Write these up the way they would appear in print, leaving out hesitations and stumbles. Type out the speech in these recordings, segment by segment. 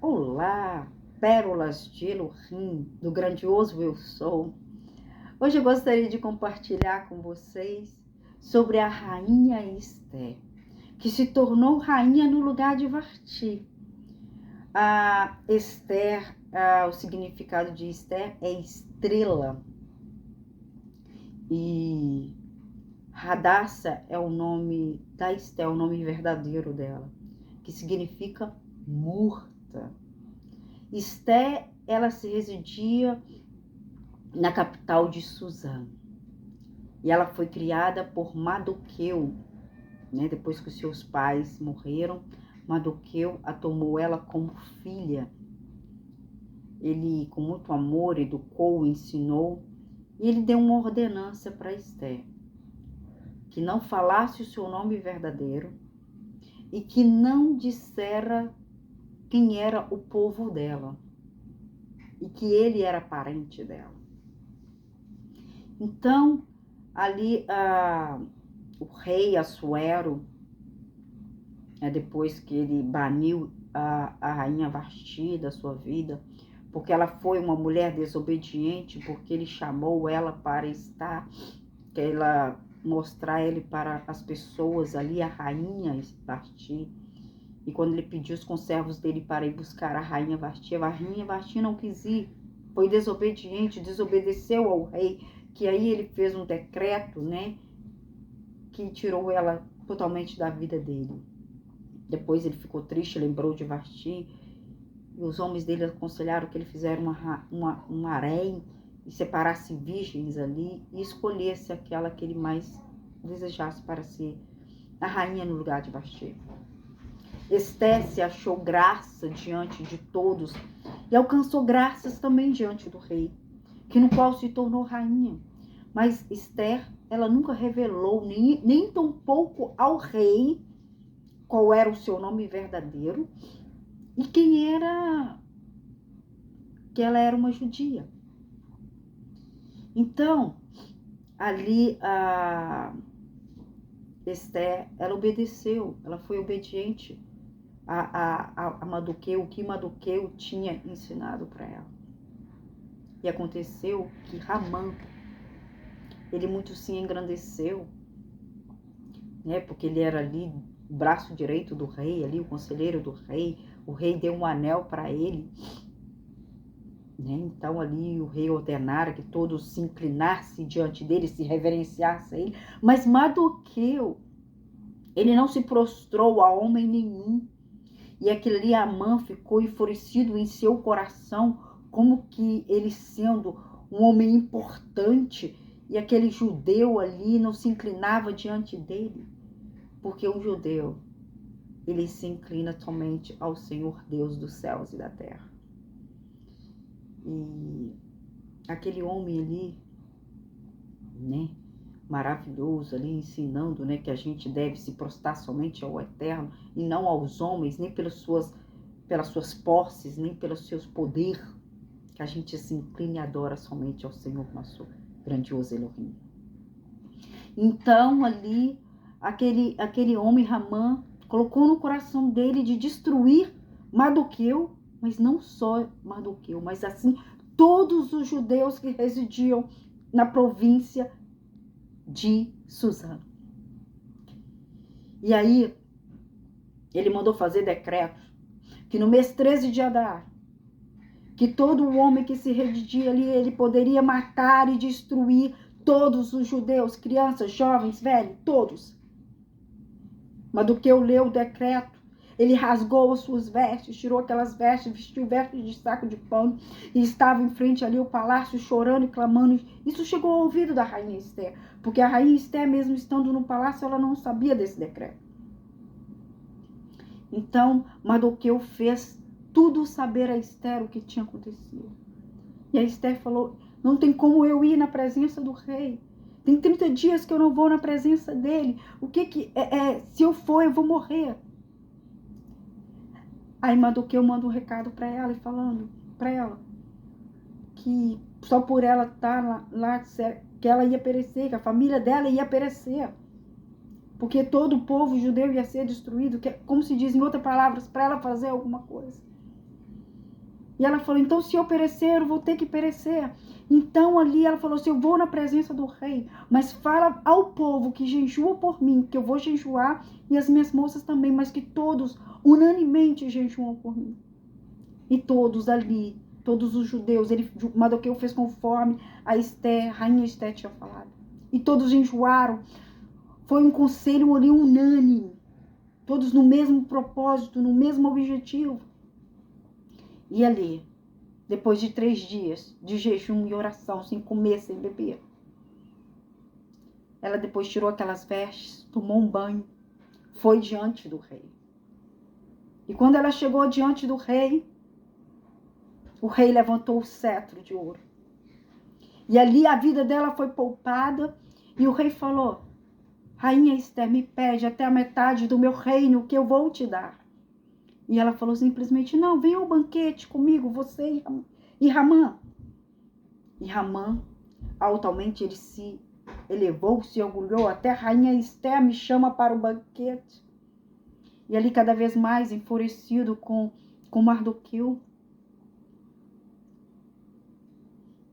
Olá, pérolas de Elohim, do grandioso eu sou. Hoje eu gostaria de compartilhar com vocês sobre a rainha Esther, que se tornou rainha no lugar de Vasti. A Esther, o significado de Esther é estrela. E Hadassah é o nome da Esther, o nome verdadeiro dela, que significa morta. Esther, ela se residia na capital de Suzã. E ela foi criada por Mardoqueu, né? Depois que os seus pais morreram, Mardoqueu a tomou ela como filha. Ele, com muito amor, educou, ensinou, e ele deu uma ordenança para Esther, que não falasse o seu nome verdadeiro e que não dissera quem era o povo dela e que ele era parente dela. Então, ali o rei Assuero, depois que ele baniu a rainha Vasti da sua vida, porque ela foi uma mulher desobediente, porque ele chamou ela para estar, que ela mostrar ele para as pessoas ali, a rainha Vasti. E quando ele pediu os conservos dele para ir buscar a rainha Vasti não quis ir, foi desobediente, desobedeceu ao rei, que aí ele fez um decreto, né, que tirou ela totalmente da vida dele. Depois ele ficou triste, lembrou de Vasti, e os homens dele aconselharam que ele fizesse um harém e separasse virgens ali e escolhesse aquela que ele mais desejasse para ser a rainha no lugar de Vasti. Esther se achou graça diante de todos e alcançou graças também diante do rei, que no qual se tornou rainha. Mas Esther, ela nunca revelou, nem tampouco ao rei, qual era o seu nome verdadeiro e quem era, que ela era uma judia. Então, ali a Esther, ela obedeceu, ela foi obediente a Mardoqueu, o que Mardoqueu tinha ensinado para ela. E aconteceu que Ramã, ele muito se engrandeceu, né? Porque ele era ali o braço direito do rei, ali o conselheiro do rei. O rei deu um anel para ele, né? Então ali o rei ordenara que todos se inclinassem diante dele, se reverenciassem a ele. Mas Mardoqueu, ele não se prostrou a homem nenhum. E aquele ali, Amã, ficou enfurecido em seu coração, como que ele sendo um homem importante, e aquele judeu ali não se inclinava diante dele. Porque o judeu, ele se inclina somente ao Senhor Deus dos céus e da terra. E aquele homem ali, né, maravilhoso ali, ensinando, né, que a gente deve se prostrar somente ao Eterno e não aos homens, nem pelas suas posses, nem pelos seus poderes, que a gente se incline e adora somente ao Senhor nosso grandioso Elohim. Então ali, aquele homem Ramã colocou no coração dele de destruir Mardoqueu, mas não só Mardoqueu, mas assim todos os judeus que residiam na província de Suzã. E aí, ele mandou fazer decretos que no mês 13 de Adar, que todo homem que se residia ali, ele poderia matar e destruir todos os judeus, crianças, jovens, velhos, todos. Mardoqueu leu o decreto, ele rasgou as suas vestes, tirou aquelas vestes, vestiu vestes de saco de pano e estava em frente ali ao palácio chorando e clamando. Isso chegou ao ouvido da rainha Esther, porque a rainha Esther, mesmo estando no palácio, ela não sabia desse decreto. Então, Mardoqueu fez tudo saber a Esther o que tinha acontecido. E a Esther falou, não tem como eu ir na presença do rei. Tem 30 dias que eu não vou na presença dele. O que se eu for, eu vou morrer. Aí Mardoqueu manda um recado para ela, e falando para ela que só por ela estar lá, que ela ia perecer, que a família dela ia perecer. Porque todo o povo judeu ia ser destruído, como se diz em outras palavras, para ela fazer alguma coisa. E ela falou, então se eu perecer, eu vou ter que perecer. Então ali ela falou assim, eu vou na presença do rei, mas fala ao povo que jejua por mim, que eu vou jejuar, e as minhas moças também, mas que todos unanimemente jejuam por mim. E todos ali, todos os judeus, Mardoqueu fez conforme a rainha Esté tinha falado. E todos jejuaram. Foi um conselho ali unânime. Todos no mesmo propósito, no mesmo objetivo. E ali, depois de 3 dias de jejum e oração, sem comer, sem beber, ela depois tirou aquelas vestes, tomou um banho, foi diante do rei. E quando ela chegou diante do rei, o rei levantou o cetro de ouro. E ali a vida dela foi poupada. E o rei falou, rainha Esté, me pede até a metade do meu reino que eu vou te dar. E ela falou simplesmente, não, venha ao banquete comigo, você e Ramã. E Ramã, altamente, ele se elevou, se orgulhou, até a rainha Esté me chama para o banquete. E ali cada vez mais enfurecido com Mardoqueu.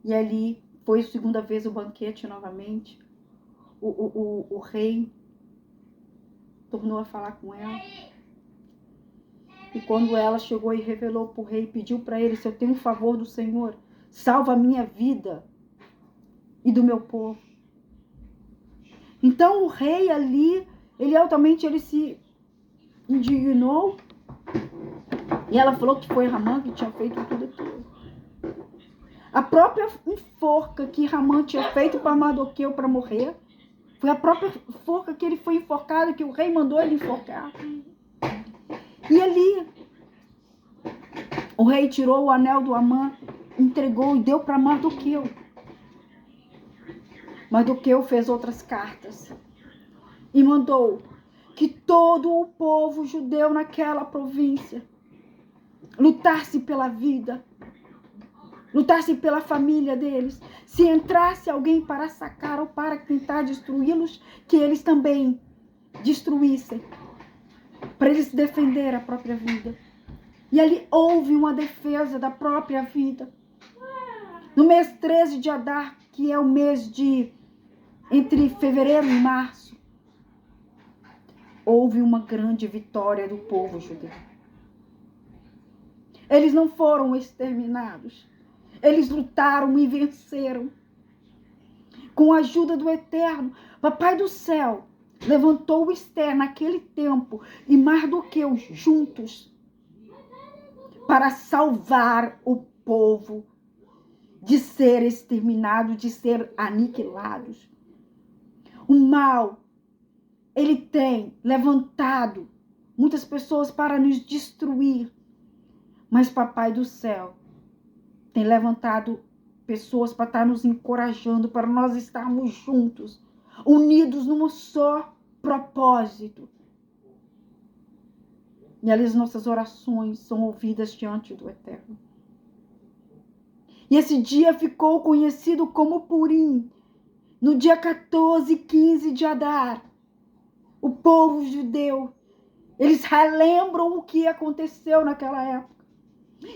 E ali foi a segunda vez o banquete novamente. O rei tornou a falar com ela. E quando ela chegou e revelou para o rei, pediu para ele, se eu tenho um favor do Senhor, salva a minha vida e do meu povo. Então o rei ali, ele se indignou. E ela falou que foi Ramã que tinha feito tudo aquilo. A própria forca que Ramã tinha feito para Mardoqueu para morrer, foi a própria forca que ele foi enforcado, que o rei mandou ele enforcar. E ali, o rei tirou o anel do Amã, entregou e deu para Mardoqueu. Mardoqueu fez outras cartas e mandou que todo o povo judeu naquela província lutasse pela vida, lutasse pela família deles. Se entrasse alguém para sacar ou para tentar destruí-los, que eles também destruíssem, para eles defender a própria vida. E ali houve uma defesa da própria vida. No mês 13 de Adar, que é o mês de entre fevereiro e março, houve uma grande vitória do povo judeu. Eles não foram exterminados. Eles lutaram e venceram. Com a ajuda do Eterno, Papai do Céu levantou Esther naquele tempo e Mardoqueu juntos para salvar o povo de ser exterminado, de ser aniquilados. O mal, ele tem levantado muitas pessoas para nos destruir, mas Papai do Céu tem levantado pessoas para estar nos encorajando, para nós estarmos juntos, unidos num só propósito. E ali as nossas orações são ouvidas diante do Eterno. E esse dia ficou conhecido como Purim. No dia 14 e 15 de Adar, o povo judeu, eles relembram o que aconteceu naquela época.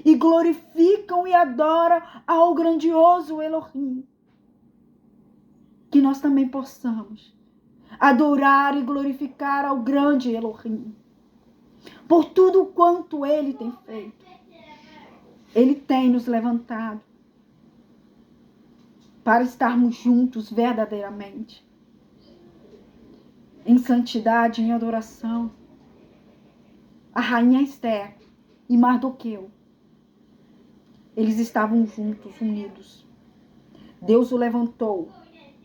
E glorificam e adoram ao grandioso Elohim. Que nós também possamos adorar e glorificar ao grande Elohim. Por tudo quanto Ele tem feito. Ele tem nos levantado para estarmos juntos verdadeiramente. Em santidade, em adoração. A rainha Esther e Mardoqueu, eles estavam juntos, unidos. Deus o levantou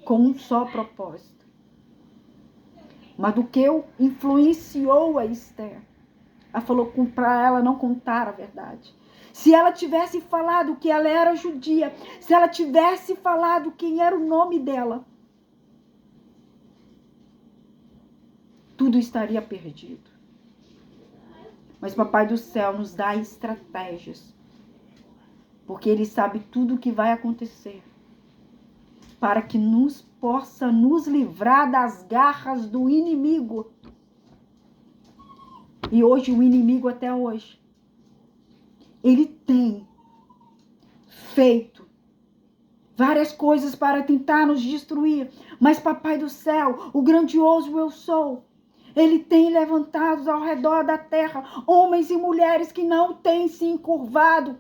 com um só propósito. Mardoqueu influenciou a Esther. Ela falou para ela não contar a verdade. Se ela tivesse falado que ela era judia, se ela tivesse falado quem era o nome dela, tudo estaria perdido. Mas Papai do Céu nos dá estratégias, porque Ele sabe tudo o que vai acontecer, para que possa nos livrar das garras do inimigo. E hoje, o inimigo até hoje, ele tem feito várias coisas para tentar nos destruir, mas Papai do céu, o grandioso eu sou, Ele tem levantado ao redor da terra homens e mulheres que não têm se encurvado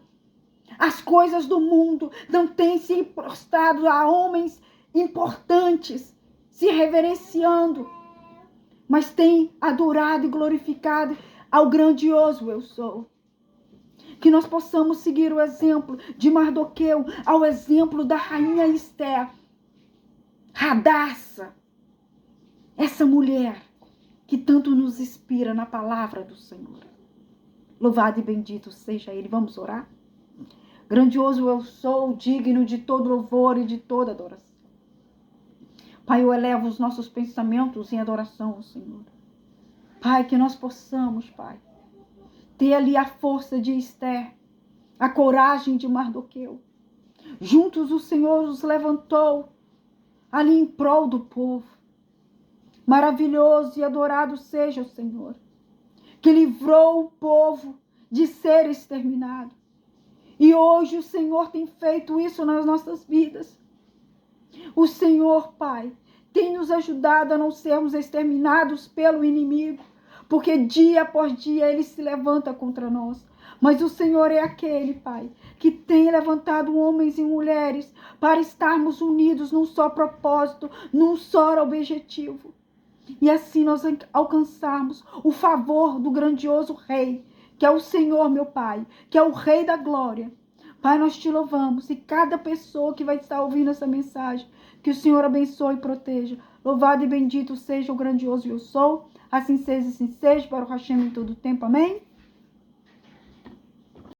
às coisas do mundo, não têm se prostrado a homens importantes, se reverenciando, mas têm adorado e glorificado ao grandioso eu sou. Que nós possamos seguir o exemplo de Mardoqueu, ao exemplo da rainha Esther, Radassa, essa mulher que tanto nos inspira na palavra do Senhor. Louvado e bendito seja Ele. Vamos orar? Grandioso eu sou, digno de todo louvor e de toda adoração. Pai, eu elevo os nossos pensamentos em adoração ao Senhor. Pai, que nós possamos, Pai, ter ali a força de Esther, a coragem de Mardoqueu. Juntos o Senhor os levantou ali em prol do povo. Maravilhoso e adorado seja o Senhor, que livrou o povo de ser exterminado. E hoje o Senhor tem feito isso nas nossas vidas. O Senhor, Pai, tem nos ajudado a não sermos exterminados pelo inimigo, porque dia após dia ele se levanta contra nós. Mas o Senhor é aquele, Pai, que tem levantado homens e mulheres para estarmos unidos num só propósito, num só objetivo. E assim nós alcançarmos o favor do grandioso Rei, que é o Senhor, meu Pai, que é o Rei da glória. Pai, nós te louvamos, e cada pessoa que vai estar ouvindo essa mensagem, que o Senhor abençoe e proteja. Louvado e bendito seja o grandioso eu sou. Assim seja para o Hashem em todo o tempo. Amém?